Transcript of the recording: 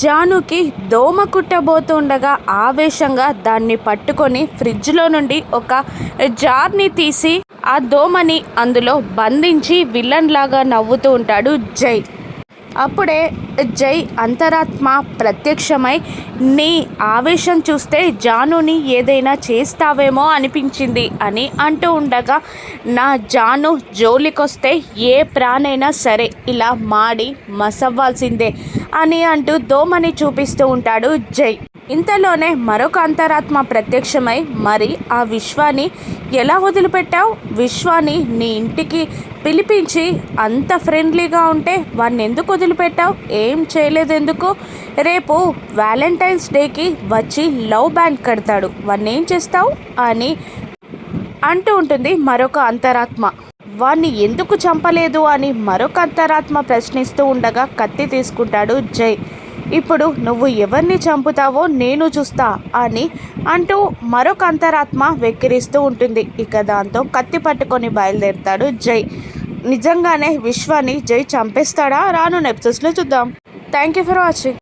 జానుకి దోమ కుట్టబోతుండగా ఆవేశంగా దాన్ని పట్టుకొని ఫ్రిడ్జ్లో నుండి ఒక జార్ని తీసి ఆ దోమని అందులో బంధించి విలన్ లాగా నవ్వుతూ ఉంటాడు జై. అప్పుడే జై అంతరాత్మ ప్రత్యక్షమై నీ ఆవేశం చూస్తే జానుని ఏదైనా చేస్తావేమో అనిపించింది అని అంటూ ఉండగా, నా జాను జోలికొస్తే ఏ ప్రాణైనా సరే ఇలా మాడి మసవ్వాల్సిందే అని అంటూ దోమని చూపిస్తూ ఉంటాడు జై. ఇంతలోనే మరొక అంతరాత్మ ప్రత్యక్షమై, మరి ఆ విశ్వాన్ని ఎలా వదిలిపెట్టావు? విశ్వాన్ని నీ ఇంటికి పిలిపించి అంత ఫ్రెండ్లీగా ఉంటే వాడిని ఎందుకు వదిలిపెట్టావు? ఏం చేయలేదు ఎందుకు? రేపు వ్యాలంటైన్స్ డేకి వచ్చి లవ్ బ్యాండ్ కడతాడు, వాడిని ఏం చేస్తావు అని అంటూ ఉంటుంది మరొక అంతరాత్మ. వాణ్ణి ఎందుకు చంపలేదు అని మరొక అంతరాత్మ ప్రశ్నిస్తూ ఉండగా కత్తి తీసుకుంటాడు జై. ఇప్పుడు నువ్వు ఎవరిని చంపుతావో నేను చూస్తా అని అంటూ మరొక అంతరాత్మ వెక్కిరిస్తూ ఉంటుంది. ఇక దాంతో కత్తి పట్టుకొని బయలుదేరుతాడు జై. నిజంగానే విశ్వాన్ని జై చంపేస్తాడా? రాను ఎపిసోడ్స్లో చూద్దాం. Thank you for watching.